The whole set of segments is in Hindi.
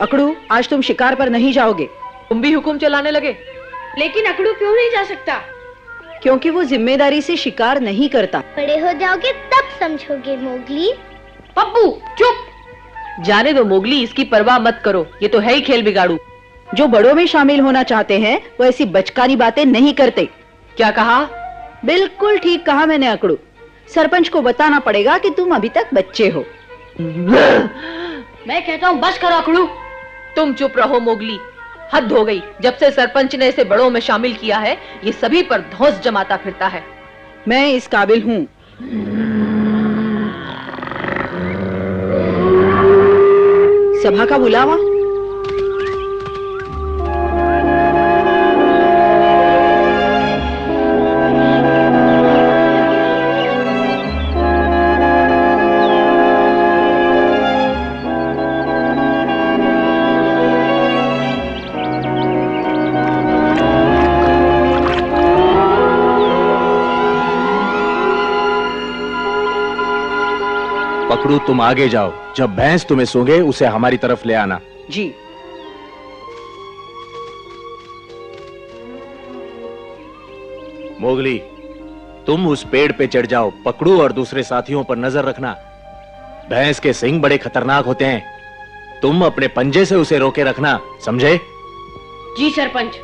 अकड़ू, आज तुम शिकार पर नहीं जाओगे। तुम भी हुक्म चलाने लगे। लेकिन अकड़ू क्यों नहीं जा सकता? क्योंकि वो जिम्मेदारी से शिकार नहीं करता। बड़े हो जाओगे तब समझोगे मोगली। पप्पू चुप। जाने दो मोगली, इसकी परवाह मत करो, ये तो है ही खेल बिगाड़ू। जो बड़ों में शामिल होना चाहते हैं वो ऐसी बचकानी बातें नहीं करते। क्या कहा? बिल्कुल ठीक कहा मैंने अकड़ू। सरपंच को बताना पड़ेगा कि तुम अभी तक बच्चे हो। मैं कहता हूँ बस करो अकड़ू। तुम चुप रहो मोगली, हद हो गई। जब से सरपंच ने इसे बड़ों में शामिल किया है, ये सभी पर धौंस जमाता फिरता है। मैं इस काबिल हूँ। सभा का बुलावा। पकड़ू, तुम आगे जाओ। जब भैंस तुम्हें सूंघे उसे हमारी तरफ ले आना। जी। मोगली, तुम उस पेड़ पे चढ़ जाओ। पकड़ू और दूसरे साथियों पर नजर रखना। भैंस के सींग बड़े खतरनाक होते हैं। तुम अपने पंजे से उसे रोके रखना, समझे? जी सरपंच।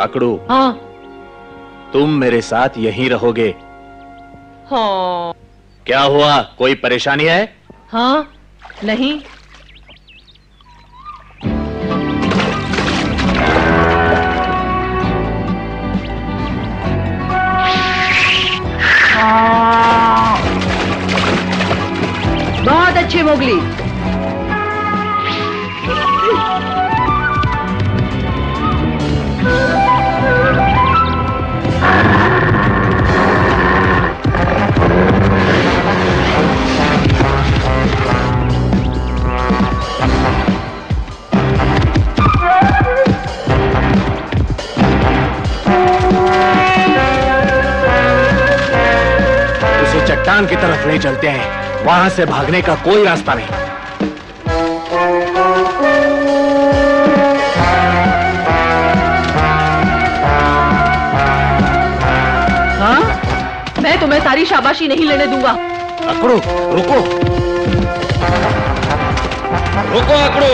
अकड़ू, हाँ। तुम मेरे साथ यहीं रहोगे। हाँ। क्या हुआ, कोई परेशानी है? हाँ, नहीं। बहुत अच्छे मोगली। चट्टान की तरफ ले चलते हैं, वहां से भागने का कोई रास्ता नहीं। हाँ? मैं तुम्हें सारी शाबाशी नहीं लेने दूंगा। अकड़ू, रुको रुको अकड़ू।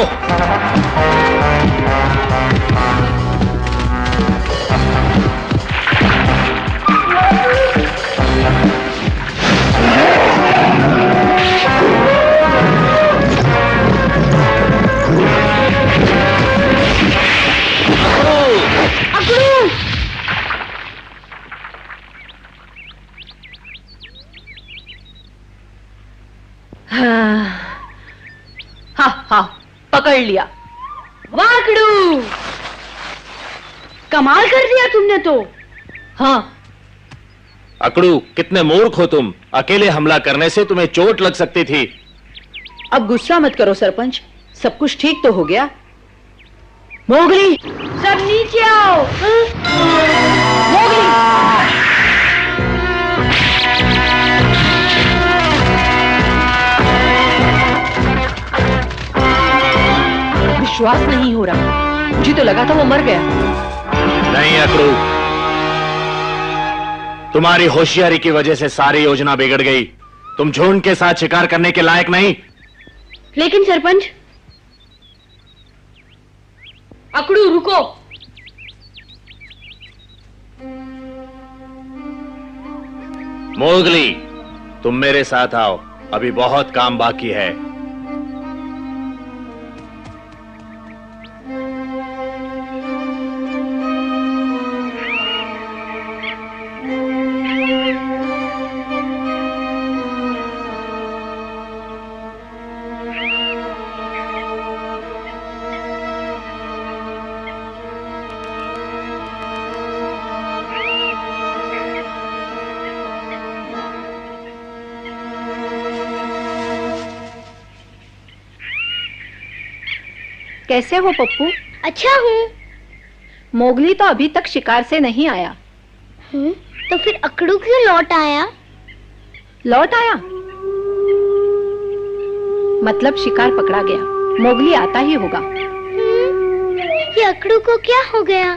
हाँ, पकड़ लिया। वाकड़ू, कमाल कर दिया तुमने तो। हाँ। अकड़ू, कितने मूर्ख हो तुम। अकेले हमला करने से तुम्हें चोट लग सकती थी। अब गुस्सा मत करो सरपंच, सब कुछ ठीक तो हो गया। मोगली, सब नीचे आओ। मोगली। विश्वास नहीं हो रहा, मुझे तो लगा था वो मर गया। नहीं अकड़ू, तुम्हारी होशियारी की वजह से सारी योजना बिगड़ गई। तुम झुंड के साथ शिकार करने के लायक नहीं। लेकिन सरपंच। अकड़ू रुको। मोगली, तुम मेरे साथ आओ, अभी बहुत काम बाकी है। कैसे हो पप्पू? अच्छा हूँ। मोगली तो अभी तक शिकार से नहीं आया। तो फिर अकड़ू क्यों लौट आया? लौट आया मतलब शिकार पकड़ा गया। मोगली आता ही होगा। ये अकड़ू को क्या हो गया?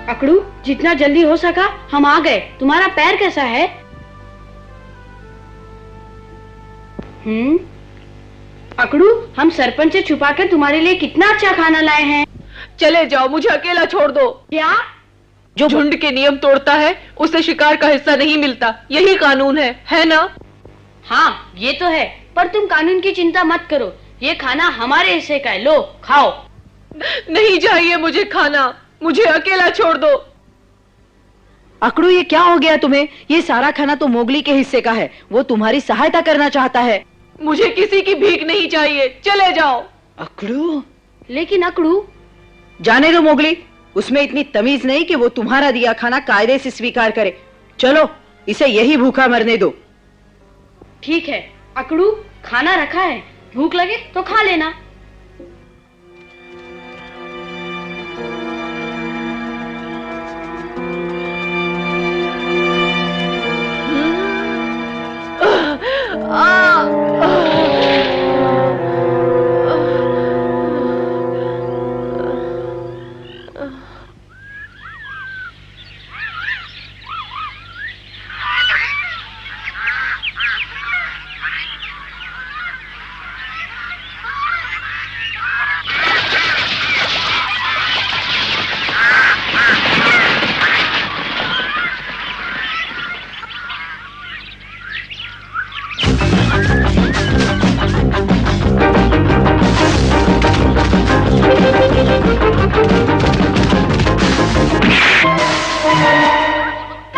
अकड़ू, जितना जल्दी हो सका हम आ गए। तुम्हारा पैर कैसा है? अकड़ू, हम सरपंच से छुपा कर तुम्हारे लिए कितना अच्छा खाना लाए हैं। चले जाओ, मुझे अकेला छोड़ दो। क्या? जो झुंड के नियम तोड़ता है उसे शिकार का हिस्सा नहीं मिलता, यही कानून है ना? हाँ, ये तो है, पर तुम कानून की चिंता मत करो। ये खाना हमारे हिस्से का है, लो खाओ। नहीं चाहिए मुझे खाना, मुझे अकेला छोड़ दो। अकड़ू, ये क्या हो गया तुम्हें? ये सारा खाना तो मोगली के हिस्से का है, वो तुम्हारी सहायता करना चाहता है। मुझे किसी की भीख नहीं चाहिए, चले जाओ। अकड़ू, लेकिन अकड़ू, जाने दो मोगली, उसमें इतनी तमीज नहीं कि वो तुम्हारा दिया खाना कायदे से स्वीकार करे। चलो, इसे यही भूखा मरने दो। ठीक है अकड़ू, खाना रखा है, भूख लगे तो खा लेना।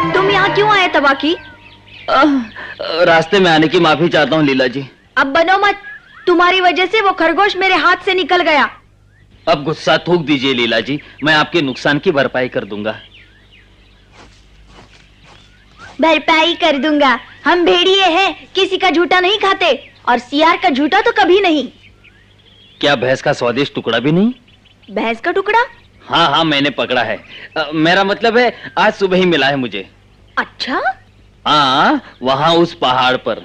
तुम यहाँ क्यों आए तबाकी? रास्ते में आने की माफी चाहता हूँ लीला जी। अब बनो मत, तुम्हारी वजह से वो खरगोश मेरे हाथ से निकल गया। अब गुस्सा थूक दीजिए लीला जी, मैं आपके नुकसान की भरपाई कर दूंगा। भरपाई कर दूंगा। हम भेड़िए हैं, किसी का झूठा नहीं खाते, और सियार का झूठा तो कभी नहीं। क्या भैंस का स्वादिष्ट टुकड़ा भी नहीं? भैंस का टुकड़ा? हाँ हाँ, मैंने पकड़ा है। मेरा मतलब है आज सुबह ही मिला है मुझे। अच्छा? हाँ, वहाँ उस पहाड़ पर।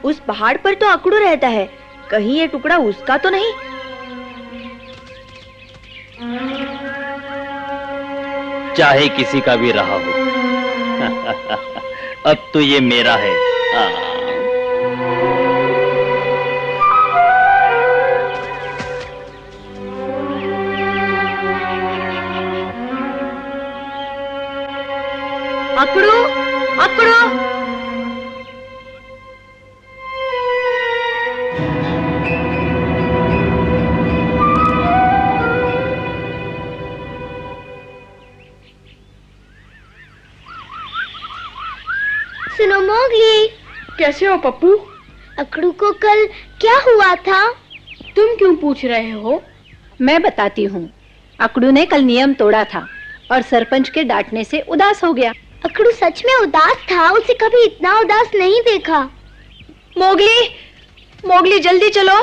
उस पहाड़ पर तो अकड़ू रहता है, कहीं ये टुकड़ा उसका तो नहीं? चाहे किसी का भी रहा हो अब तो ये मेरा है। अकड़ू, अकड़ू, सुनो मोगली। कैसे हो पप्पू? अकड़ू को कल क्या हुआ था? तुम क्यों पूछ रहे हो? मैं बताती हूँ। अकड़ू ने कल नियम तोड़ा था और सरपंच के डांटने से उदास हो गया। अकड़ू सच में उदास था, उसे कभी इतना उदास नहीं देखा। मोगली, मोगली जल्दी चलो,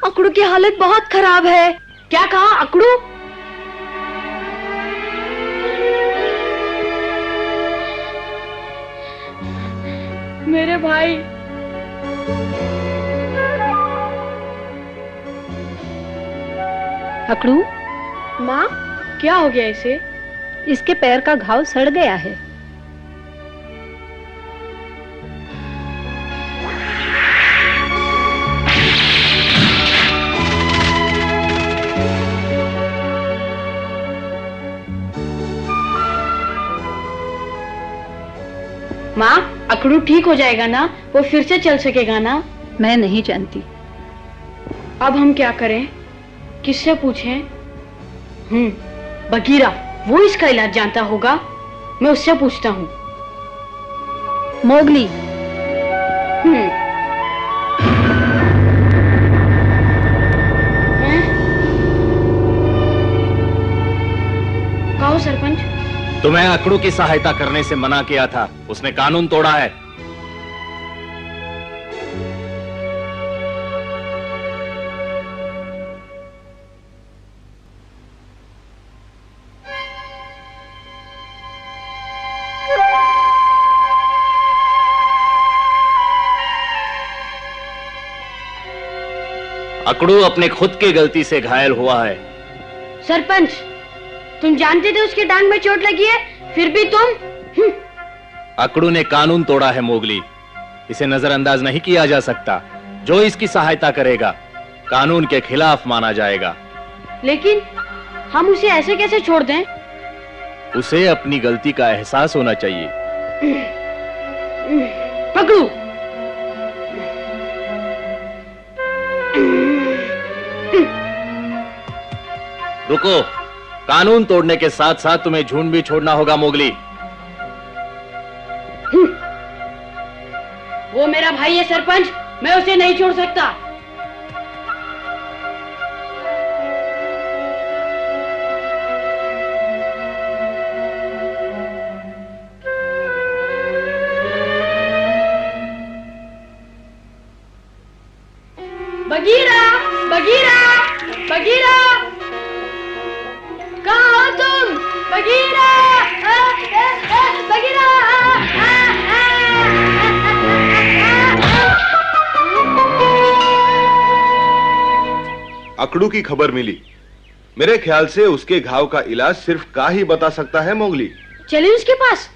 अकड़ू की हालत बहुत खराब है। क्या कहा अकड़ू? मेरे भाई। अकड़ू, माँ, क्या हो गया इसे? इसके पैर का घाव सड़ गया है। माँ, अकड़ू ठीक हो जाएगा ना? वो फिर से चल सकेगा ना? मैं नहीं जानती। अब हम क्या करें? किससे पूछें? बगीरा, वो इसका इलाज जानता होगा। मैं उससे पूछता हूँ। मोगली, कहो सरपंच। तुम्हें अकड़ू की सहायता करने से मना किया था, उसने कानून तोड़ा है। अकड़ू अपने खुद की गलती से घायल हुआ है। सरपंच, तुम जानते थे उसके टांग में चोट लगी है, फिर भी तुम। अकड़ू ने कानून तोड़ा है मोगली, इसे नजरअंदाज नहीं किया जा सकता। जो इसकी सहायता करेगा कानून के खिलाफ माना जाएगा। लेकिन हम उसे ऐसे कैसे छोड़ दें? उसे अपनी गलती का एहसास होना चाहिए। पकड़ू। रुको, कानून तोड़ने के साथ साथ तुम्हें झुंड भी छोड़ना होगा मोगली। वो मेरा भाई है सरपंच, मैं उसे नहीं छोड़ सकता। बगीरा, बगीरा, बगीरा, कहाँ हो तुम? Bagheera, Bagheera. अकड़ू की खबर मिली। मेरे ख्याल से उसके घाव का इलाज सिर्फ का ही बता सकता है मोगली। चलिए उसके पास।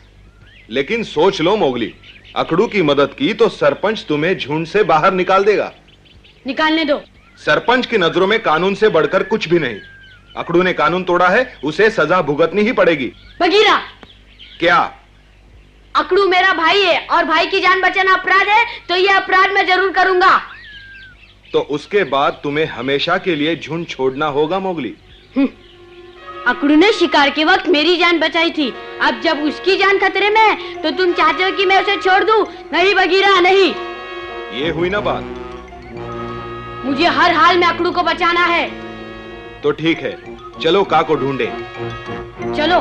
लेकिन सोच लो मोगली, अकड़ू की मदद की तो सरपंच तुम्हें झुंड से बाहर निकाल देगा। निकालने दो। सरपंच की नजरों में कानून से बढ़कर कुछ भी नहीं। अकड़ू ने कानून तोड़ा है, उसे सजा भुगतनी ही पड़ेगी। बगीरा, क्या? अकड़ू मेरा भाई है और भाई की जान बचाना अपराध है, तो यह अपराध मैं जरूर करूंगा। तो उसके बाद तुम्हें हमेशा के लिए झुंड छोड़ना होगा मोगली। अकड़ू ने शिकार के वक्त मेरी जान बचाई थी, अब जब उसकी जान खतरे में है तो तुम चाहते हो कि मैं उसे छोड़ दूं? नहीं बगीरा, नहीं। ये हुई ना बात। मुझे हर हाल में अकड़ू को बचाना है। तो ठीक है, चलो का को ढूंढे। चलो।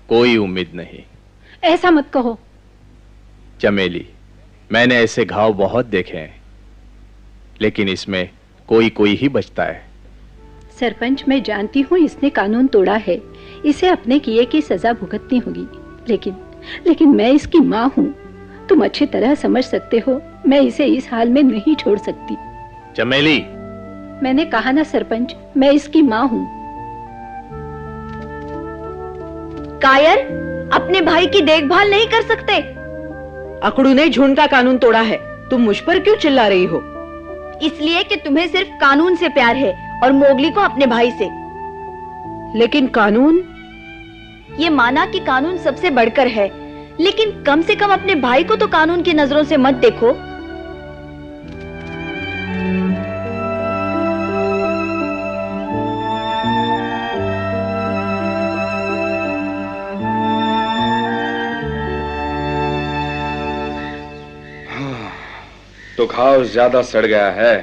कोई उम्मीद नहीं। ऐसा मत कहो चमेली, मैंने ऐसे घाव बहुत देखे हैं, लेकिन इसमें कोई कोई ही बचता है। सरपंच, मैं जानती हूँ इसने कानून तोड़ा है, इसे अपने किए की सजा भुगतनी होगी, लेकिन मैं इसकी माँ हूँ। तुम अच्छी तरह समझ सकते हो, मैं इसे इस हाल में नहीं छोड़ सकती। चमेली, मैंने कहा ना सरपंच, मैं इसकी माँ हूँ। कायर, अपने भाई की देखभाल नहीं कर सकते? अकड़ू ने झुंड का कानून तोड़ा है, तुम मुझ पर क्यों चिल्ला रही हो? इसलिए कि तुम्हें सिर्फ कानून से प्यार है और मोगली को अपने भाई से। लेकिन कानून? ये माना कि कानून सबसे बढ़कर है, लेकिन कम से कम अपने भाई को तो कानून की नजरों से मत देखो। तो घाव ज्यादा सड़ गया है।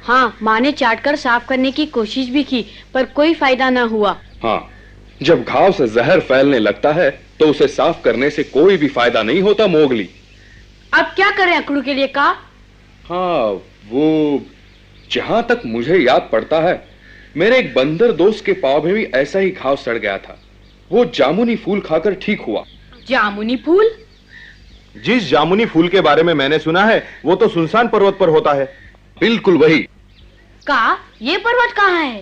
हाँ, माँ ने चाटकर साफ करने की कोशिश भी की, पर कोई फायदा ना हुआ। हाँ, जब घाव से जहर फैलने लगता है तो उसे साफ करने से कोई भी फायदा नहीं होता मोगली। अब क्या करें अकड़ू के लिए का? हाँ, वो जहां तक मुझे याद पड़ता है, मेरे एक बंदर दोस्त के पांव में भी ऐसा ही घाव सड़ गया था। वो जामुनी फूल खाकर ठीक हुआ। जामुनी फूल? जिस जामुनी फूल के बारे में मैंने सुना है, वो तो सुनसान पर्वत पर होता है। बिल्कुल वही। का ये पर्वत कहाँ है?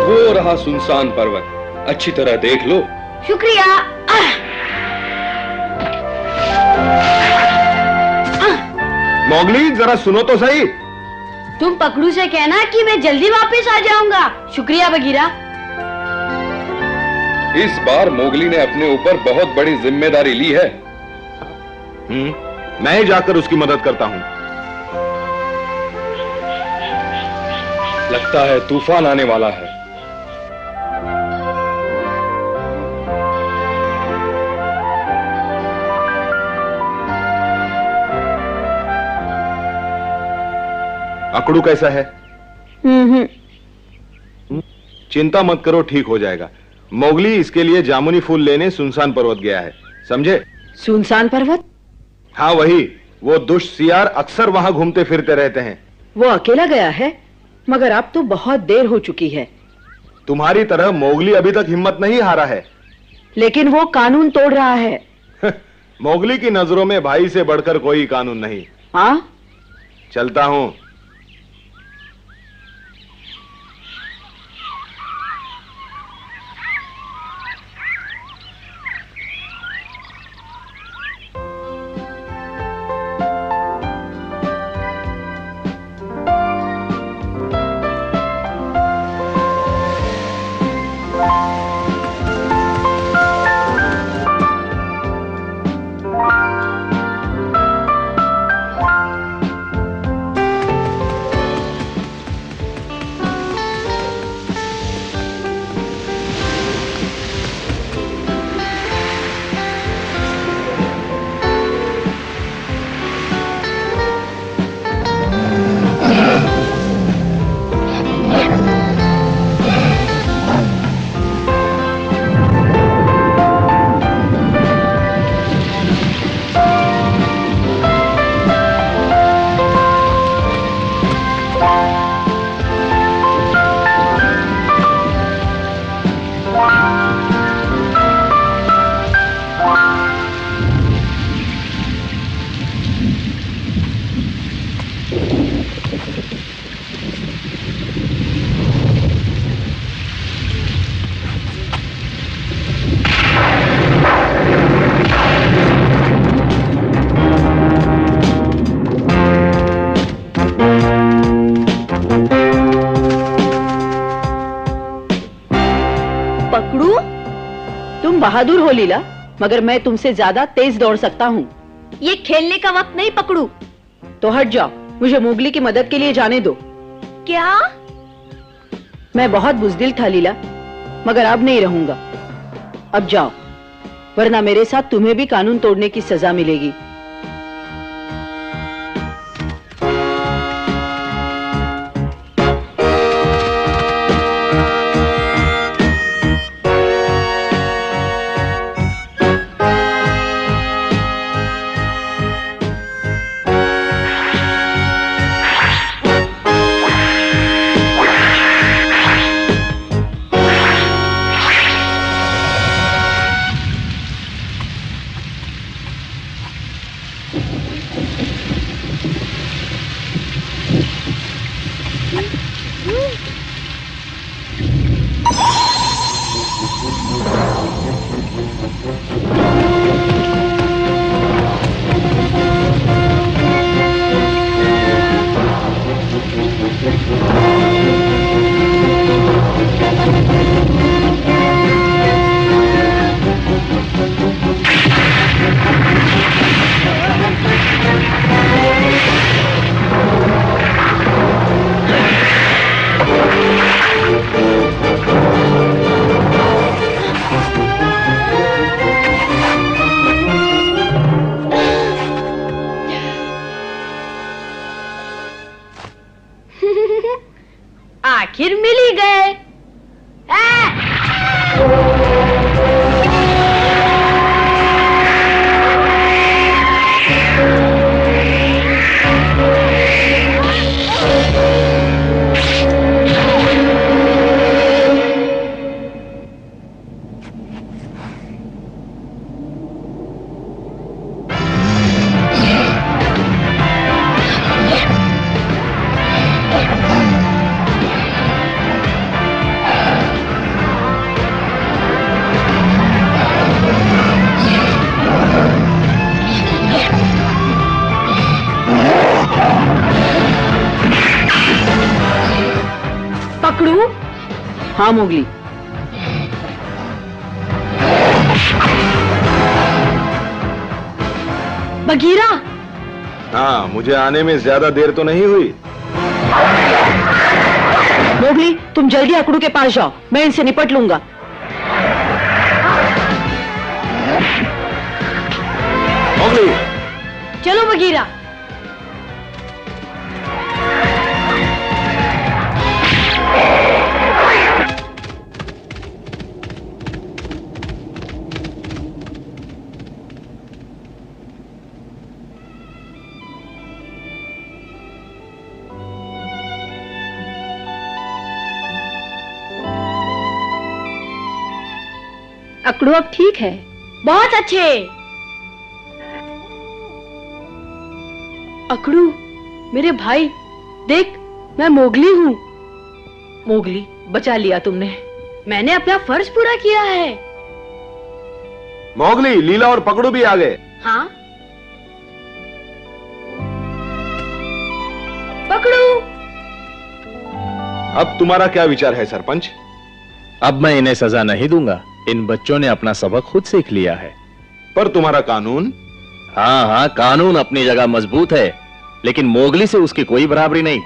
वो रहा सुनसान पर्वत, अच्छी तरह देख लो। शुक्रिया। मोगली, जरा सुनो तो सही। तुम पकड़ू से कहना कि मैं जल्दी वापस आ जाऊंगा। शुक्रिया बगीरा। इस बार मोगली ने अपने ऊपर बहुत बड़ी जिम्मेदारी ली है। मैं ही जाकर उसकी मदद करता हूं। लगता है तूफान आने वाला है। अकड़ू कैसा है? चिंता मत करो, ठीक हो जाएगा। मोगली इसके लिए जामुनी फूल लेने सुनसान पर्वत गया है, समझे? सुनसान पर्वत? हाँ वही, वो दुष्ट सियार अक्सर वहां घूमते फिरते रहते हैं। वो अकेला गया है? मगर अब तो बहुत देर हो चुकी है। तुम्हारी तरह मोगली अभी तक हिम्मत नहीं हारा है। लेकिन वो कानून तोड़ रहा है। मोगली की नजरों में भाई से बढ़कर कोई कानून नहीं। हाँ, चलता हूं। बहादुर हो लीला, मगर मैं तुमसे ज्यादा तेज दौड़ सकता हूँ। ये खेलने का वक्त नहीं पकड़ू। तो हट जाओ, मुझे मोगली की मदद के लिए जाने दो। क्या? मैं बहुत बुज़दिल था लीला, मगर अब नहीं रहूंगा। अब जाओ, वरना मेरे साथ तुम्हें भी कानून तोड़ने की सजा मिलेगी। आखिर मिल ही गए। पकड़ू? हाँ मोगली। बगीरा। हाँ, मुझे आने में ज्यादा देर तो नहीं हुई। मोगली, तुम जल्दी अकड़ू के पास जाओ, मैं इनसे निपट लूंगा। मोगली, चलो बगीरा। अकड़ू अब ठीक है। बहुत अच्छे। अकड़ू, मेरे भाई, देख, मैं मोगली हूँ। मोगली, बचा लिया तुमने। मैंने अपना फर्ज पूरा किया है। मोगली, लीला और पकड़ू भी आ गए। हाँ, पकड़ू। अब तुम्हारा क्या विचार है सरपंच? अब मैं इन्हें सजा नहीं दूंगा। इन बच्चों ने अपना सबक खुद सीख लिया है। पर तुम्हारा कानून? हाँ हाँ, कानून अपनी जगह मजबूत है, लेकिन मोगली से उसकी कोई बराबरी नहीं।